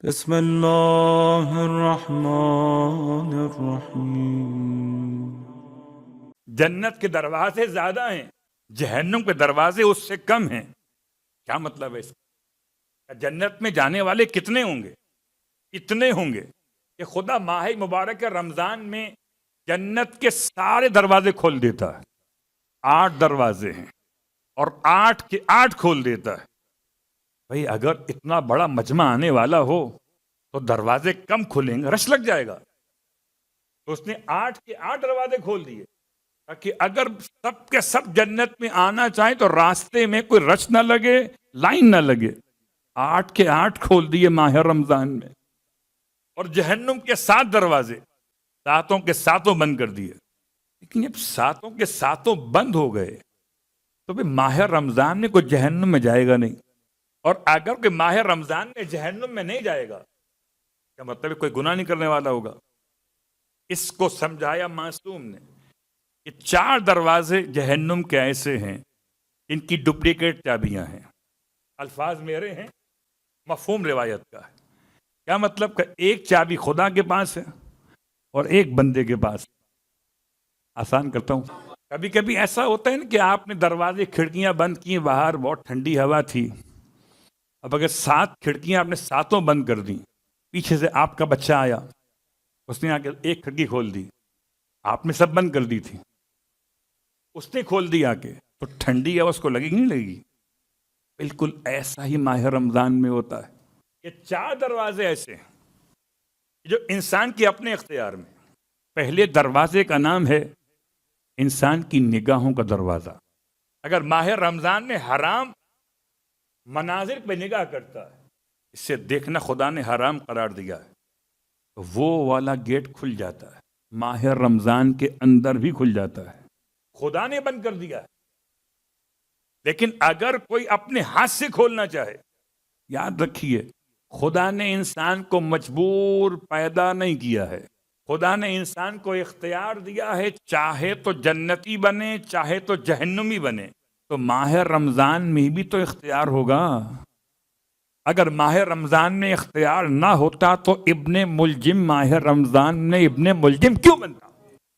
بسم اللہ الرحمن الرحیم۔ جنت کے دروازے زیادہ ہیں، جہنم کے دروازے اس سے کم ہیں۔ کیا مطلب ہے اس کا؟ جنت میں جانے والے کتنے ہوں گے؟ اتنے ہوں گے کہ خدا ماہ مبارک رمضان میں جنت کے سارے دروازے کھول دیتا ہے۔ 8 دروازے ہیں اور 8 کے 8 کھول دیتا ہے۔ بھئی اگر اتنا بڑا مجمع آنے والا ہو تو دروازے کم کھلیں گے، رش لگ جائے گا۔ تو اس نے 8 کے 8 دروازے کھول دیے تاکہ اگر سب کے سب جنت میں آنا چاہیں تو راستے میں کوئی رش نہ لگے، لائن نہ لگے۔ 8 کے 8 کھول دیے ماہ رمضان میں۔ اور جہنم کے 7 دروازے، 7 کے 7 بند کر دیے۔ لیکن جب 7 کے 7 بند ہو گئے تو پھر ماہ رمضان میں کوئی جہنم میں جائے گا نہیں۔ اور اگر کوئی ماہ رمضان میں جہنم میں نہیں جائے گا، کیا مطلب ہے؟ کوئی گناہ نہیں کرنے والا ہوگا۔ اس کو سمجھایا معصوم نے کہ 4 دروازے جہنم کے ایسے ہیں ان کی ڈپلیکیٹ چابیاں ہیں۔ الفاظ میرے ہیں، مفہوم روایت کا ہے۔ کیا مطلب کہ ایک چابی خدا کے پاس ہے اور ایک بندے کے پاس ہے۔ آسان کرتا ہوں، کبھی کبھی ایسا ہوتا ہے نا کہ آپ نے دروازے کھڑکیاں بند کی، باہر بہت ٹھنڈی ہوا تھی، اب اگر 7 کھڑکیاں آپ نے 7 بند کر دیں، پیچھے سے آپ کا بچہ آیا، اس نے آ کے ایک کھڑکی کھول دی، آپ نے سب بند کر دی تھی، اس نے کھول دی آ کے، تو ٹھنڈی ہوا اس کو لگے گی نہیں لگے گی؟ بالکل ایسا ہی ماہ رمضان میں ہوتا ہے۔ یہ 4 دروازے ایسے ہیں جو انسان کے اپنے اختیار میں۔ پہلے دروازے کا نام ہے انسان کی نگاہوں کا دروازہ۔ اگر ماہ رمضان میں حرام مناظر پہ نگاہ کرتا ہے، اس سے دیکھنا خدا نے حرام قرار دیا ہے، تو وہ والا گیٹ کھل جاتا ہے، ماہ رمضان کے اندر بھی کھل جاتا ہے، خدا نے بند کر دیا ہے۔ لیکن اگر کوئی اپنے ہاتھ سے کھولنا چاہے، یاد رکھیے خدا نے انسان کو مجبور پیدا نہیں کیا ہے، خدا نے انسان کو اختیار دیا ہے، چاہے تو جنتی بنے چاہے تو جہنمی بنے۔ تو ماہ رمضان میں بھی تو اختیار ہوگا۔ اگر ماہ رمضان میں اختیار نہ ہوتا تو ابن ملجم ماہ رمضان میں ابن ملجم کیوں بنتا؟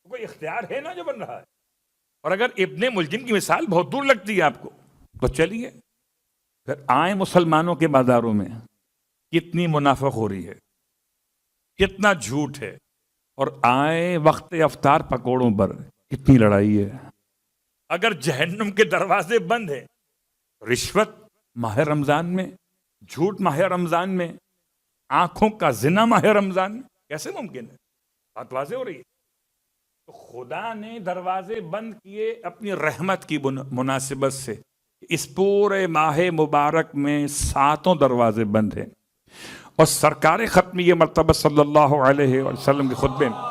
کوئی اختیار ہے نا جو بن رہا ہے۔ اور اگر ابن ملجم کی مثال بہت دور لگتی ہے آپ کو، تو چلیے پھر آئیں مسلمانوں کے بازاروں میں، کتنی منافق ہو رہی ہے، کتنا جھوٹ ہے، اور آئیں وقت افطار پکوڑوں پر، کتنی لڑائی ہے۔ اگر جہنم کے دروازے بند ہیں، رشوت ماہ رمضان میں، جھوٹ ماہ رمضان میں، آنکھوں کا زنا ماہ رمضان میں، کیسے ممکن ہے؟ بات واضح ہو رہی ہے۔ تو خدا نے دروازے بند کیے اپنی رحمت کی مناسبت سے۔ اس پورے ماہ مبارک میں 7 دروازے بند ہیں، اور سرکار ختمیہ مرتبہ صلی اللہ علیہ وسلم کے خطبے میں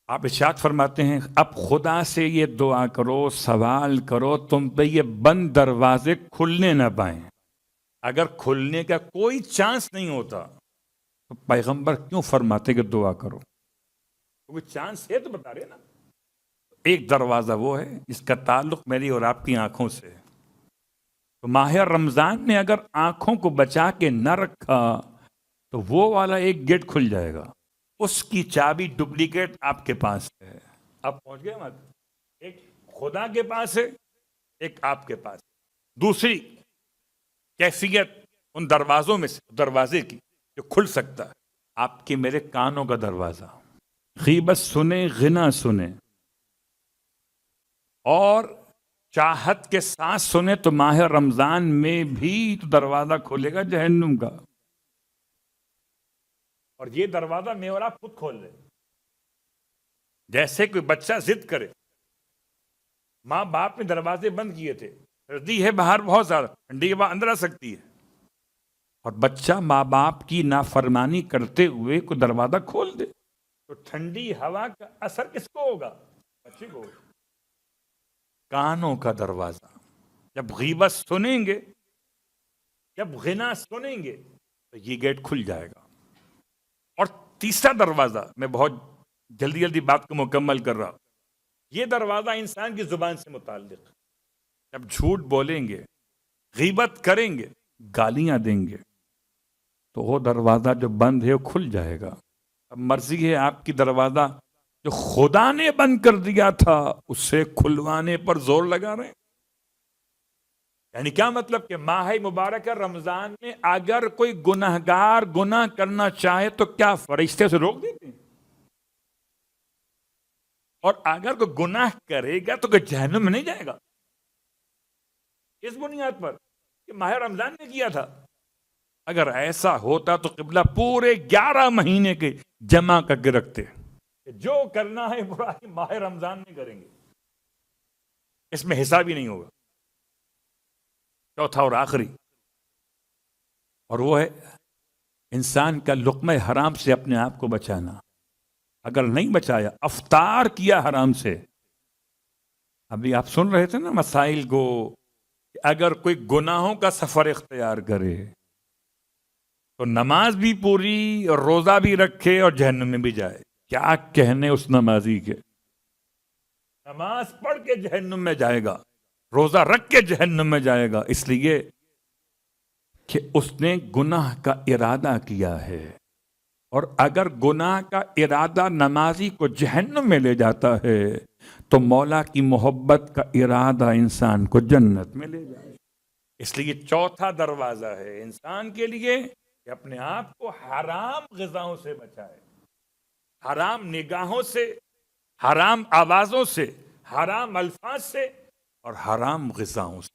آپ ارشاد فرماتے ہیں، اب خدا سے یہ دعا کرو، سوال کرو، تم پہ یہ بند دروازے کھلنے نہ پائیں۔ اگر کھلنے کا کوئی چانس نہیں ہوتا تو پیغمبر کیوں فرماتے کہ دعا کرو؟ کوئی چانس ہے تو بتا رہے نا۔ ایک دروازہ وہ ہے جس کا تعلق میری اور آپ کی آنکھوں سے ہے۔ تو ماہ رمضان میں اگر آنکھوں کو بچا کے نہ رکھا تو وہ والا ایک گیٹ کھل جائے گا، اس کی چابی ڈپلیکیٹ آپ کے پاس ہے۔ آپ پہنچ گئے مت؟ ایک خدا کے پاس ہے، ایک آپ کے پاس ہے۔ دوسری کیفیت ان دروازوں میں سے دروازے کی جو کھل سکتا ہے، آپ کے میرے کانوں کا دروازہ، غیبت سنیں، غنا سنیں، اور چاہت کے ساتھ سنیں تو ماہ رمضان میں بھی تو دروازہ کھولے گا جہنم کا۔ اور یہ دروازہ میں اور آپ خود کھول لیں۔ جیسے کوئی بچہ ضد کرے، ماں باپ نے دروازے بند کیے تھے، سردی ہے باہر بہت زیادہ، ٹھنڈی ہوا اندر آ سکتی ہے، اور بچہ ماں باپ کی نافرمانی کرتے ہوئے کوئی دروازہ کھول دے تو ٹھنڈی ہوا کا اثر کس کو ہوگا؟ بچے کو ہوگا۔ کانوں کا دروازہ، جب غیبت سنیں گے، جب غنا سنیں گے تو یہ گیٹ کھل جائے گا۔ اور تیسرا دروازہ، میں بہت جلدی جلدی بات کو مکمل کر رہا ہوں، یہ دروازہ انسان کی زبان سے متعلق ہے۔ جب جھوٹ بولیں گے، غیبت کریں گے، گالیاں دیں گے، تو تو وہ دروازہ جو بند ہے وہ کھل جائے گا. اب مرضی ہے آپ کی دروازہ جو خدا نے بند کر دیا تھا اسے کھلوانے پر زور لگا رہے ہیں. یعنی کیا مطلب کہ ماہ مبارک رمضان میں اگر کوئی گناہگار گناہ کرنا چاہے تو کیا فرشتے سے روک دیتے ہیں؟ اور اگر کوئی گناہ کرے گا تو کہ جہنم میں نہیں جائے گا اس بنیاد پر کہ ماہ رمضان نے کیا تھا. اگر ایسا ہوتا تو قبلہ پورے 11 مہینے کے جمع کر کے رکھتے کہ جو کرنا ہے برائی ماہ رمضان میں کریں گے, اس میں حساب ہی نہیں ہوگا. چوتھا اور آخری, اور وہ ہے انسان کا لقمہ حرام سے اپنے آپ کو بچانا. اگر نہیں بچایا, افطار کیا حرام سے. ابھی آپ سن رہے تھے نا مسائل کو, کہ اگر کوئی گناہوں کا سفر اختیار کرے تو نماز بھی پوری اور روزہ بھی رکھے اور جہنم میں بھی جائے. کیا کہنے اس نمازی کے, نماز پڑھ کے جہنم میں جائے گا, روزہ رکھ کے جہنم میں جائے گا, اس لیے کہ اس نے گناہ کا ارادہ کیا ہے. اور اگر گناہ کا ارادہ نمازی کو جہنم میں لے جاتا ہے تو مولا کی محبت کا ارادہ انسان کو جنت میں لے جائے. اس لیے چوتھا دروازہ ہے انسان کے لیے کہ اپنے آپ کو حرام غذاؤں سے بچائے, حرام نگاہوں سے, حرام آوازوں سے, حرام الفاظ سے اور حرام غذاؤں سے.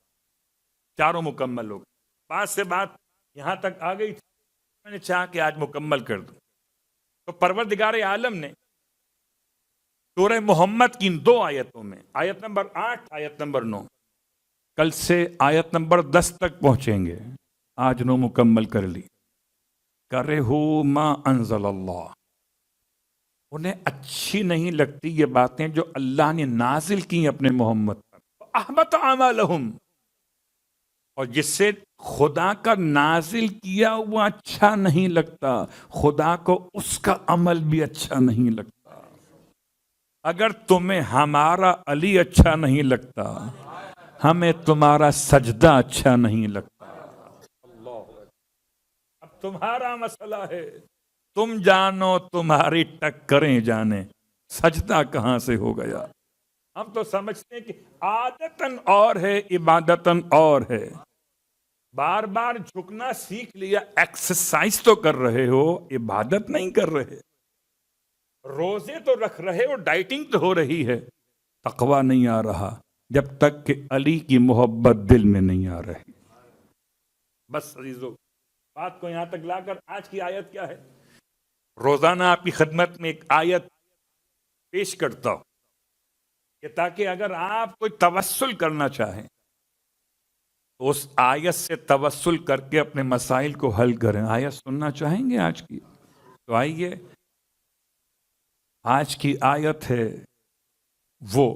چاروں مکمل ہو گئے. بات سے بات یہاں تک آ گئی تھی, میں نے چاہا کہ آج مکمل کر دوں. تو پروردگار عالم نے سورہ محمد کی ان 2 آیتوں میں, آیت نمبر 8 آیت نمبر 9, کل سے آیت نمبر 10 تک پہنچیں گے, آج 9 مکمل کر لی. کرہو ما انزل اللہ, انہیں اچھی نہیں لگتی یہ باتیں جو اللہ نے نازل کی اپنے محمد پر. احبط اعمالہم, اور جس سے خدا کا نازل کیا وہ اچھا نہیں لگتا, خدا کو اس کا عمل بھی اچھا نہیں لگتا. اگر تمہیں ہمارا علی اچھا نہیں لگتا, ہمیں تمہارا سجدہ اچھا نہیں لگتا. اب تمہارا مسئلہ ہے, تم جانو تمہاری ٹکریں جانے, سجدہ کہاں سے ہو گیا. ہم تو سمجھتے ہیں کہ عادتاً اور ہے عبادتاً اور ہے. بار بار جھکنا سیکھ لیا, ایکسرسائز تو کر رہے ہو, عبادت نہیں کر رہے. روزے تو رکھ رہے ہو, ڈائٹنگ تو ہو رہی ہے, تقویٰ نہیں آ رہا جب تک کہ علی کی محبت دل میں نہیں آ رہی. بس عزیزو, بات کو یہاں تک لا کر آج کی آیت کیا ہے. روزانہ آپ کی خدمت میں ایک آیت پیش کرتا ہوں کہ تاکہ اگر آپ کوئی توسل کرنا چاہیں تو اس آیت سے توسل کر کے اپنے مسائل کو حل کریں. آیت سننا چاہیں گے آج کی؟ تو آئیے, آج کی آیت ہے وہ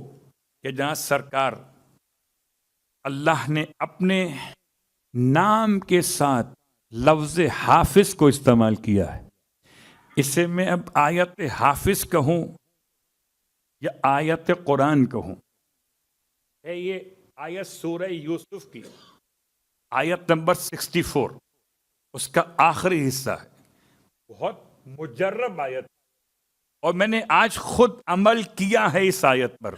کہ جہاں سرکار اللہ نے اپنے نام کے ساتھ لفظ حافظ کو استعمال کیا ہے. اسے میں اب آیت حافظ کہوں یا آیت قرآن کہوں. ہے یہ آیت سورہ یوسف کی آیت نمبر 64, اس کا آخری حصہ ہے. بہت مجرب آیت, اور میں نے آج خود عمل کیا ہے اس آیت پر,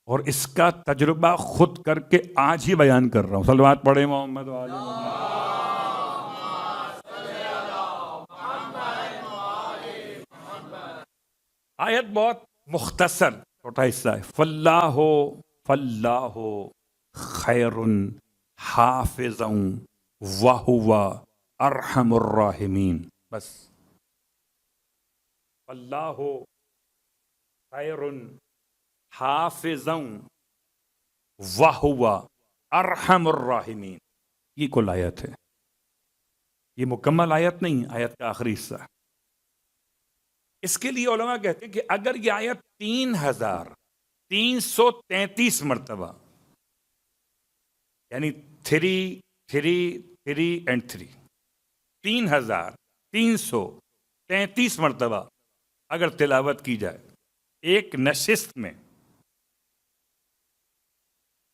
اور اس کا تجربہ خود کر کے آج ہی بیان کر رہا ہوں. صلوات پڑھیں محمد و آل محمد. آیت بہت مختصر چھوٹا حصہ ہے. فاللہ خیر حافظا وہو ارحم الراحمین. بس اللہ خیر حافظا وہو ارحم الراحمین. یہ کل آیت ہے, یہ مکمل آیت نہیں, آیت کا آخری حصہ. اس کے لیے علماء کہتے ہیں کہ اگر یہ آیت 3333 مرتبہ, یعنی 3 3 3 اینڈ 3, 3333 مرتبہ اگر تلاوت کی جائے ایک نشست میں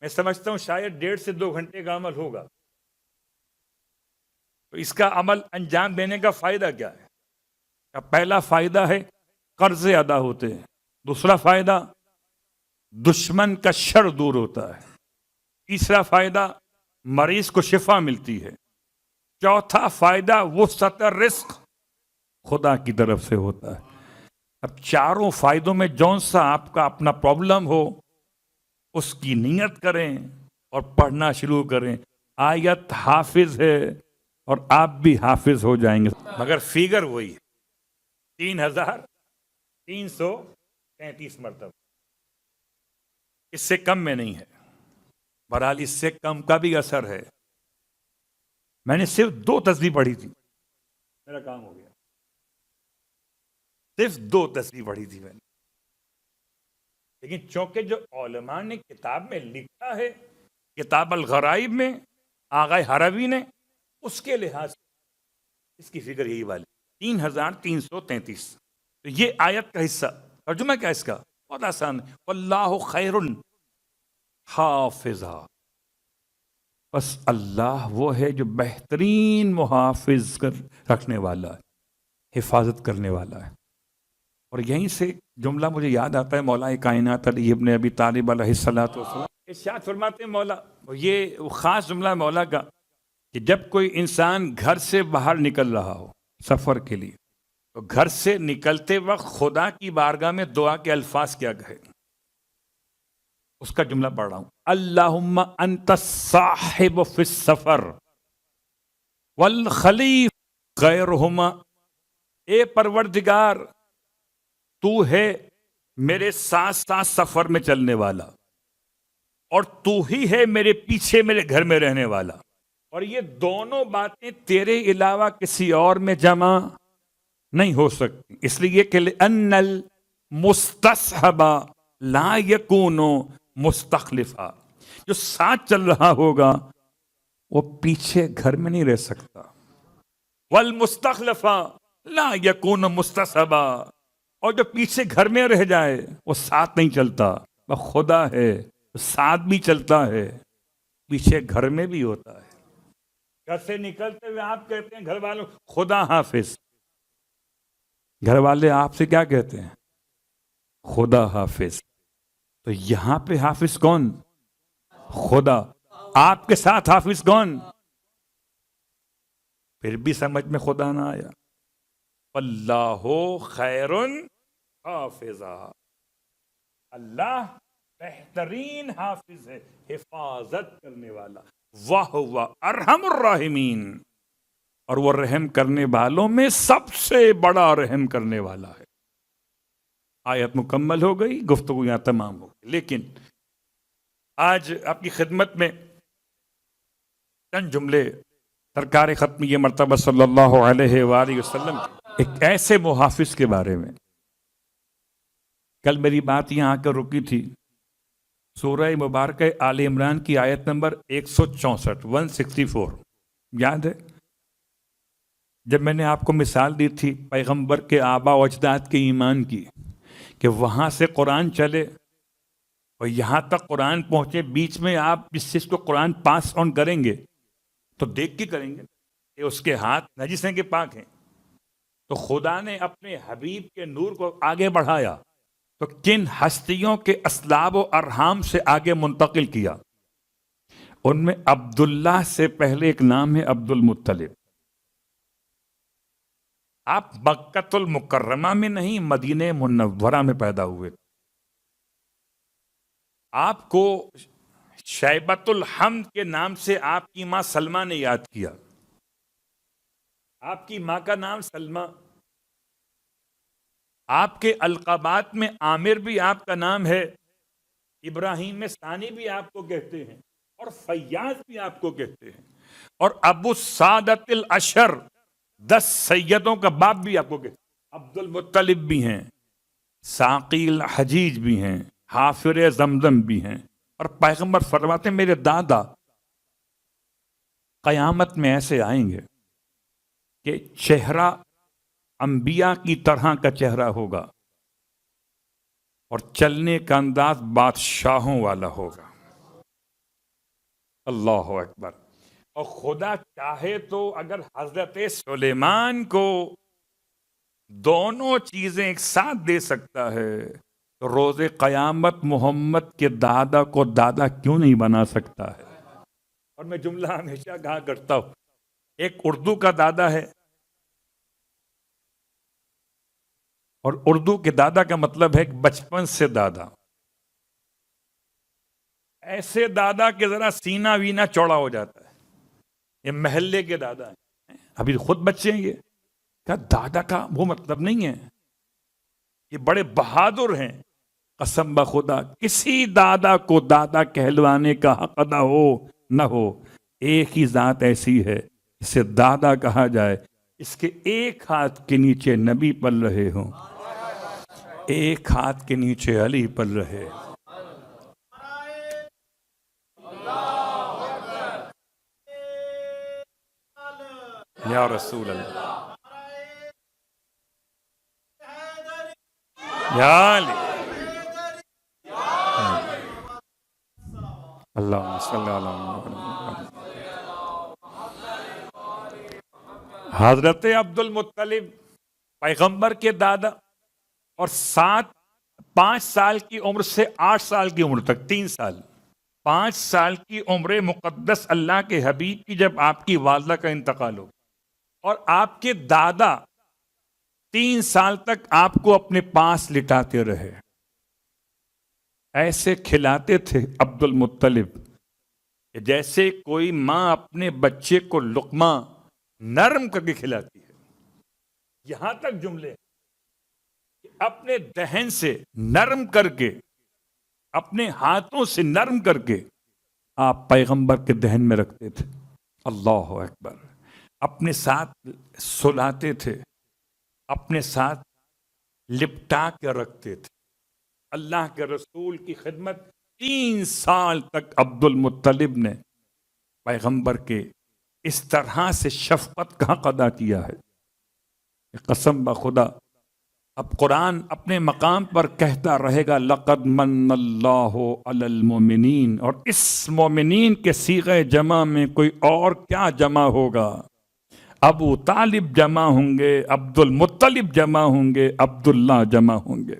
سمجھتا ہوں شاید 1.5 سے 2 گھنٹے کا عمل ہوگا. تو اس کا عمل انجام دینے کا فائدہ کیا ہے؟ پہلا فائدہ ہے قرض ادا ہوتے ہیں، دوسرا فائدہ دشمن کا شر دور ہوتا ہے، تیسرا فائدہ مریض کو شفا ملتی ہے، چوتھا فائدہ وسعت رزق خدا کی طرف سے ہوتا ہے۔ اب چاروں فائدوں میں جون سا آپ کا اپنا پرابلم ہو اس کی نیت کریں اور پڑھنا شروع کریں۔ آیت حافظ ہے اور آپ بھی حافظ ہو جائیں گے، مگر فیگر وہی ہے 3333 مرتبہ، اس سے کم میں نہیں ہے۔ بہرحال اس سے کم کا بھی اثر ہے۔ میں نے صرف 2 تصویر پڑھی تھی، میرا کام ہو گیا، صرف 2 تصویر پڑھی تھی میں نے، لیکن چونکہ جو علماء نے کتاب میں لکھا ہے، کتاب الغرائب میں آغا حروی نے، اس کے لحاظ سے اس کی فکر یہی والی 3333۔ تو یہ آیت کا حصہ، ترجمہ کیا اس کا؟ بہت آسان ہے، واللہ خیر حافظہ، بس اللہ وہ ہے جو بہترین محافظ رکھنے والا ہے، حفاظت کرنے والا ہے۔ اور یہیں سے جملہ مجھے یاد آتا ہے مولا کائنات علی ابن ابی طالب علیہ الصلوۃ والسلام ارشاد فرماتے ہیں مولا، یہ وہ خاص جملہ ہے مولا کا کہ جب کوئی انسان گھر سے باہر نکل رہا ہو سفر کے لیے، تو گھر سے نکلتے وقت خدا کی بارگاہ میں دعا کے الفاظ کیا کہے؟ اس کا جملہ پڑھ رہا ہوں، اللہم انت الصاحب فی السفر والخلیف غیرہما، اے پروردگار تو ہے میرے ساتھ ساتھ سفر میں چلنے والا، اور تو ہی ہے میرے پیچھے میرے گھر میں رہنے والا، اور یہ دونوں باتیں تیرے علاوہ کسی اور میں جمع نہیں ہو سکتی، اس لیے کہ لأن المستصحب لا یکون مستخلفا، جو ساتھ چل رہا ہوگا وہ پیچھے گھر میں نہیں رہ سکتا، والمستخلفا لا یکون مستصحبا، اور جو پیچھے گھر میں رہ جائے وہ ساتھ نہیں چلتا۔ وہ خدا ہے، ساتھ بھی چلتا ہے، پیچھے گھر میں بھی ہوتا ہے۔ گھر سے نکلتے ہوئے آپ کہتے ہیں گھر والوں خدا حافظ، گھر والے آپ سے کیا کہتے ہیں؟ خدا حافظ۔ تو یہاں پہ حافظ کون؟ خدا۔ آپ کے ساتھ حافظ کون؟ پھر بھی سمجھ میں خدا نہ آیا، اللہ خیر حافظہ، اللہ بہترین حافظ ہے، حفاظت کرنے والا، وَهُوَ ارحم الراحمین، اور وہ رحم کرنے والوں میں سب سے بڑا رحم کرنے والا ہے۔ آیت مکمل ہو گئی، گفتگو یہاں تمام ہو گئی، لیکن آج آپ کی خدمت میں چند جملے سرکار ختمیہ مرتبہ صلی اللہ علیہ وآلہ وسلم ایک ایسے محافظ کے بارے میں۔ کل میری بات یہاں آ کر رکی تھی، سورہ مبارکہ آل عمران کی آیت نمبر 164 یاد ہے؟ جب میں نے آپ کو مثال دی تھی پیغمبر کے آبا و اجداد کے ایمان کی، کہ وہاں سے قرآن چلے اور یہاں تک قرآن پہنچے، بیچ میں آپ جس چیز کو قرآن پاس آن کریں گے تو دیکھ کے کریں گے کہ اس کے ہاتھ نجس ہیں کہ پاک ہیں۔ تو خدا نے اپنے حبیب کے نور کو آگے بڑھایا تو کن ہستیوں کے اسلاب و ارحام سے آگے منتقل کیا؟ ان میں عبداللہ سے پہلے ایک نام ہے عبد المطلب۔ آپ مکۃ المکرمہ میں نہیں، مدینہ منورہ میں پیدا ہوئے۔ آپ کو شیبۃ الحمد کے نام سے آپ کی ماں سلمہ نے یاد کیا، آپ کی ماں کا نام سلمہ۔ آپ کے القابات میں عامر بھی آپ کا نام ہے، ابراہیم میں ثانی بھی آپ کو کہتے ہیں، اور فیاض بھی آپ کو کہتے ہیں، اور ابو سعادت الاشر 10 سیدوں کا باپ بھی آپ کو کہتے ہیں۔ عبد المطلب بھی ہیں، ساقی الحجیج بھی ہیں، حافر زمزم بھی ہیں، اور پیغمبر فرماتے ہیں میرے دادا قیامت میں ایسے آئیں گے کہ چہرہ انبیاء کی طرح کا چہرہ ہوگا اور چلنے کا انداز بادشاہوں والا ہوگا۔ اللہ اکبر۔ اور خدا چاہے تو اگر حضرت سلیمان کو دونوں چیزیں ایک ساتھ دے سکتا ہے تو روز قیامت محمد کے دادا کو دادا کیوں نہیں بنا سکتا ہے؟ اور میں جملہ ہمیشہ کہا کرتا ہوں، ایک اردو کا دادا ہے، اور اردو کے دادا کا مطلب ہے کہ بچپن سے دادا، ایسے دادا کے ذرا سینہ وینا چوڑا ہو جاتا ہے. یہ محلے کے دادا ہیں، ابھی خود بچے ہیں. یہ کیا دادا کا وہ مطلب نہیں ہے، یہ بڑے بہادر ہیں. قسم بخدا کسی دادا کو دادا کہلوانے کا حق ادا ہو نہ ہو، ایک ہی ذات ایسی ہے اسے دادا کہا جائے، اس کے ایک ہاتھ کے نیچے نبی پل رہے ہوں، ایک ہاتھ کے نیچے علی پل رہے. یا رسول اللہ، یا علی، اللہ صلی اللہ علیہ وسلم. حضرت عبد المطلب پیغمبر کے دادا، اور 5 سال کی عمر سے 8 سال کی عمر تک 3 سال، 5 سال کی عمر مقدس اللہ کے حبیب کی جب آپ کی والدہ کا انتقال ہو، اور آپ کے دادا 3 سال تک آپ کو اپنے پاس لٹاتے رہے، ایسے کھلاتے تھے عبد المطلب کہ جیسے کوئی ماں اپنے بچے کو لقمہ نرم کر کے کھلاتی ہے. یہاں تک جملے کہ اپنے دہن سے نرم کر کے، اپنے ہاتھوں سے نرم کر کے آپ پیغمبر کے دہن میں رکھتے تھے. اللہ اکبر. اپنے ساتھ سلاتے تھے، اپنے ساتھ لپٹا کے رکھتے تھے. اللہ کے رسول کی خدمت 3 سال تک عبد المطلب نے پیغمبر کے اس طرح سے شفقت کا حق ادا کیا ہے. قسم بخدا اب قرآن اپنے مقام پر کہتا رہے گا لقد من اللہ علی المؤمنین، اور اس مومنین کے صیغہ جمع میں کوئی اور کیا جمع ہوگا؟ ابو طالب جمع ہوں گے، عبد المطلب جمع ہوں گے، عبداللہ جمع ہوں گے.